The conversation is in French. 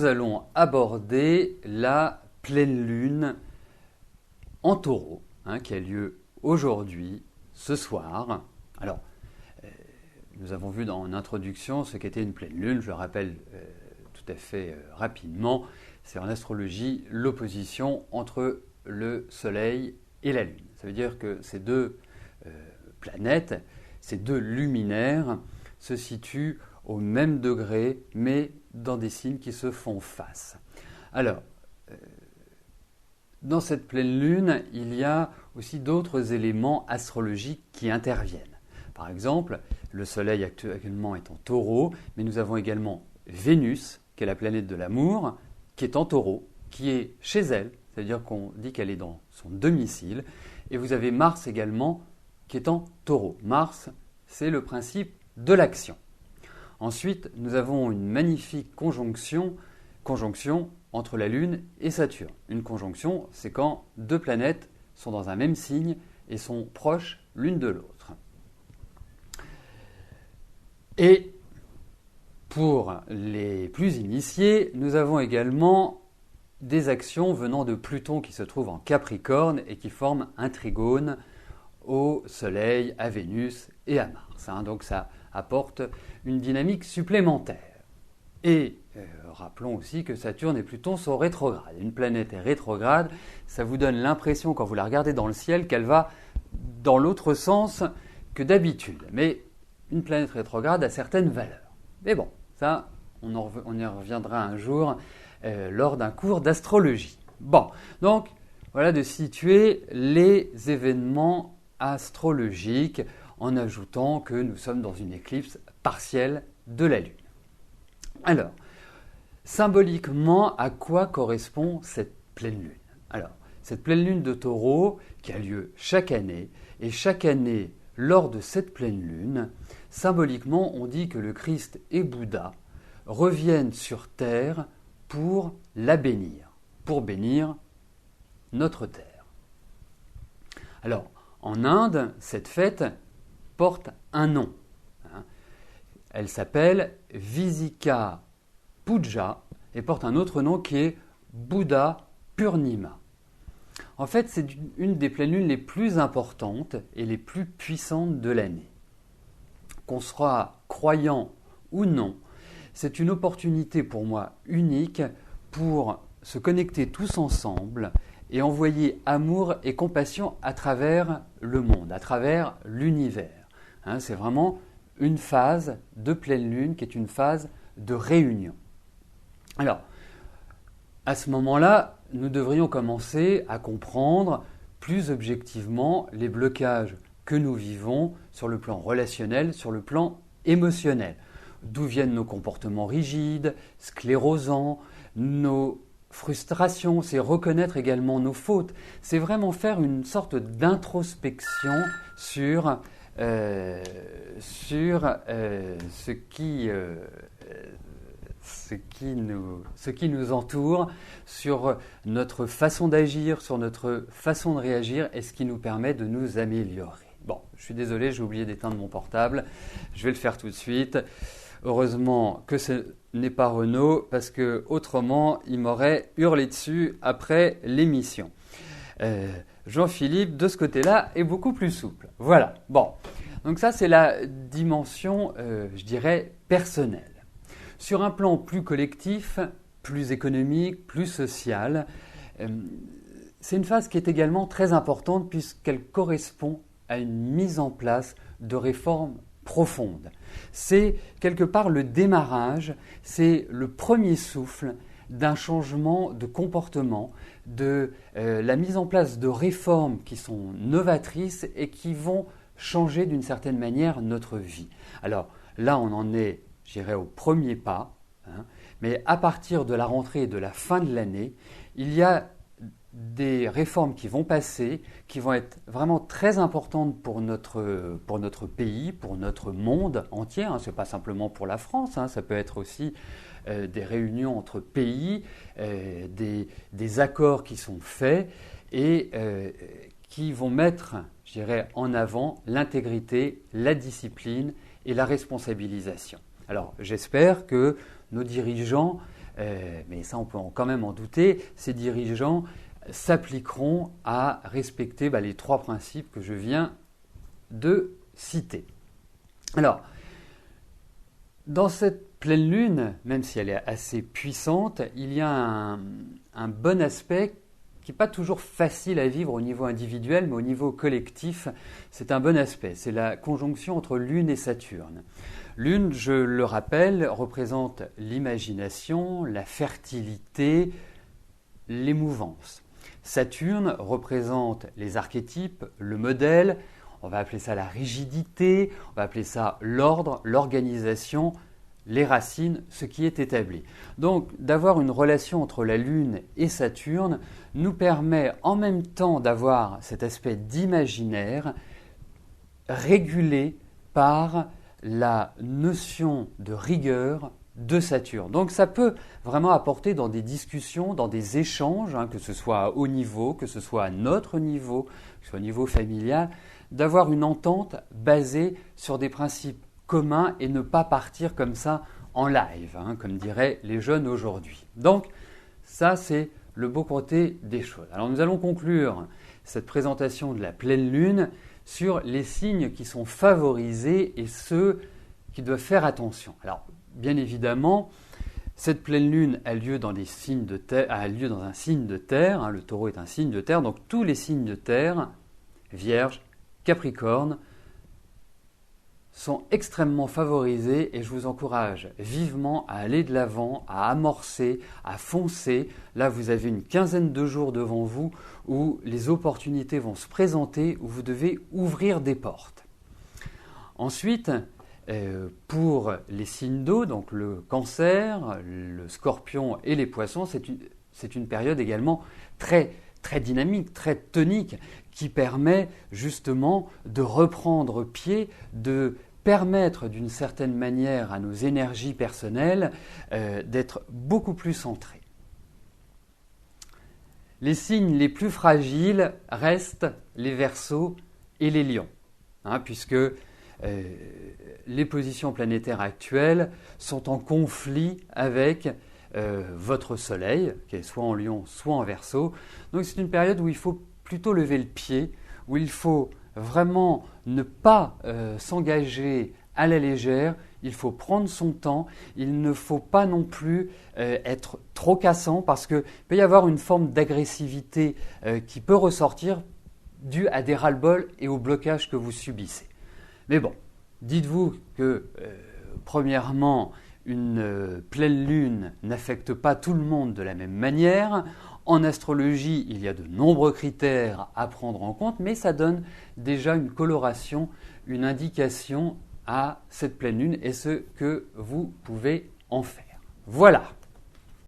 Nous allons aborder la pleine lune en Taureau, qui a lieu aujourd'hui, ce soir. Alors, nous avons vu dans l'introduction ce qu'était une pleine lune, je le rappelle tout à fait rapidement. C'est en astrologie l'opposition entre le Soleil et la Lune. Ça veut dire que ces deux planètes, ces deux luminaires se situent au même degré, mais dans des signes qui se font face. Alors, dans cette pleine lune, il y a aussi d'autres éléments astrologiques qui interviennent. Par exemple, le Soleil actuellement est en Taureau, mais nous avons également Vénus, qui est la planète de l'amour, qui est en Taureau, qui est chez elle, c'est-à-dire qu'on dit qu'elle est dans son domicile, et vous avez Mars également, qui est en Taureau. Mars, c'est le principe de l'action. Ensuite, nous avons une magnifique conjonction entre la Lune et Saturne. Une conjonction, c'est quand deux planètes sont dans un même signe et sont proches l'une de l'autre. Et pour les plus initiés, nous avons également des actions venant de Pluton qui se trouve en Capricorne et qui forment un trigone au Soleil, à Vénus et à Mars. Donc ça apporte une dynamique supplémentaire. Et rappelons aussi que Saturne et Pluton sont rétrogrades. Une planète est rétrograde, ça vous donne l'impression quand vous la regardez dans le ciel qu'elle va dans l'autre sens que d'habitude. Mais une planète rétrograde a certaines valeurs. Mais bon, ça, on y reviendra un jour lors d'un cours d'astrologie. Bon, donc voilà de situer les événements astrologiques en ajoutant que nous sommes dans une éclipse partielle de la Lune. Alors, symboliquement, à quoi correspond cette pleine lune? Alors, cette pleine lune de Taureau qui a lieu chaque année, et chaque année, lors de cette pleine lune, symboliquement, on dit que le Christ et Bouddha reviennent sur Terre pour la bénir, pour bénir notre Terre. Alors, en Inde, cette fête porte un nom. Elle s'appelle Visika Puja et porte un autre nom qui est Buddha Purnima. En fait, c'est une des pleines lunes les plus importantes et les plus puissantes de l'année. Qu'on soit croyant ou non, c'est une opportunité pour moi unique pour se connecter tous ensemble et envoyer amour et compassion à travers le monde, à travers l'univers. C'est vraiment une phase de pleine lune qui est une phase de réunion. Alors, à ce moment-là, nous devrions commencer à comprendre plus objectivement les blocages que nous vivons sur le plan relationnel, sur le plan émotionnel. D'où viennent nos comportements rigides, sclérosants, nos frustrations, c'est reconnaître également nos fautes. C'est vraiment faire une sorte d'introspection sur ce qui nous entoure, sur notre façon d'agir, sur notre façon de réagir et ce qui nous permet de nous améliorer. Bon, je suis désolé, j'ai oublié d'éteindre mon portable. Je vais le faire tout de suite. Heureusement que ce n'est pas Renaud, parce que autrement, il m'aurait hurlé dessus après l'émission. Jean-Philippe, de ce côté-là, est beaucoup plus souple. Voilà. Bon. Donc ça, c'est la dimension, je dirais, personnelle. Sur un plan plus collectif, plus économique, plus social, c'est une phase qui est également très importante puisqu'elle correspond à une mise en place de réformes profondes. C'est quelque part le démarrage, c'est le premier souffle d'un changement de comportement, de la mise en place de réformes qui sont novatrices et qui vont changer d'une certaine manière notre vie. Alors là, on en est, je dirais, au premier pas, mais à partir de la rentrée et de la fin de l'année, il y a des réformes qui vont passer, qui vont être vraiment très importantes pour notre pays, pour notre monde entier. Ce n'est pas simplement pour la France, ça peut être aussi des réunions entre pays, des accords qui sont faits et qui vont mettre, je dirais, en avant l'intégrité, la discipline et la responsabilisation. Alors, j'espère que nos dirigeants mais ça on peut quand même en douter, ces dirigeants s'appliqueront à respecter les 3 principes que je viens de citer. Alors, dans cette pleine lune, même si elle est assez puissante, il y a un bon aspect qui n'est pas toujours facile à vivre au niveau individuel, mais au niveau collectif, c'est un bon aspect. C'est la conjonction entre Lune et Saturne. Lune, je le rappelle, représente l'imagination, la fertilité, l'émouvance. Saturne représente les archétypes, le modèle, on va appeler ça la rigidité, on va appeler ça l'ordre, l'organisation, les racines, ce qui est établi. Donc d'avoir une relation entre la Lune et Saturne nous permet en même temps d'avoir cet aspect d'imaginaire régulé par la notion de rigueur de Saturne. Donc ça peut vraiment apporter dans des discussions, dans des échanges, que ce soit à haut niveau, que ce soit à notre niveau, que ce soit au niveau familial, d'avoir une entente basée sur des principes communs et ne pas partir comme ça en live, comme diraient les jeunes aujourd'hui. Donc ça c'est le beau côté des choses. Alors nous allons conclure cette présentation de la pleine lune sur les signes qui sont favorisés et ceux qui doivent faire attention. Alors bien évidemment, cette pleine lune a lieu dans un signe de terre, le taureau est un signe de terre, donc tous les signes de terre, Vierge, Capricorne, sont extrêmement favorisés et je vous encourage vivement à aller de l'avant, à amorcer, à foncer. Là, vous avez une quinzaine de jours devant vous où les opportunités vont se présenter, où vous devez ouvrir des portes. Ensuite, pour les signes d'eau, donc le Cancer, le Scorpion et les Poissons, c'est une période également très dynamique, très tonique, qui permet justement de reprendre pied, de permettre d'une certaine manière à nos énergies personnelles d'être beaucoup plus centrées. Les signes les plus fragiles restent les Verseaux et les Lions, puisque les positions planétaires actuelles sont en conflit avec votre Soleil, qui est soit en Lion, soit en Verseau. Donc c'est une période où il faut plutôt lever le pied, où il faut vraiment ne pas s'engager à la légère, il faut prendre son temps, il ne faut pas non plus être trop cassant parce qu'il peut y avoir une forme d'agressivité qui peut ressortir due à des ras-le-bol et au blocage que vous subissez. Mais bon, dites-vous que premièrement, une pleine lune n'affecte pas tout le monde de la même manière. En astrologie, il y a de nombreux critères à prendre en compte, mais ça donne déjà une coloration, une indication à cette pleine lune et ce que vous pouvez en faire. Voilà.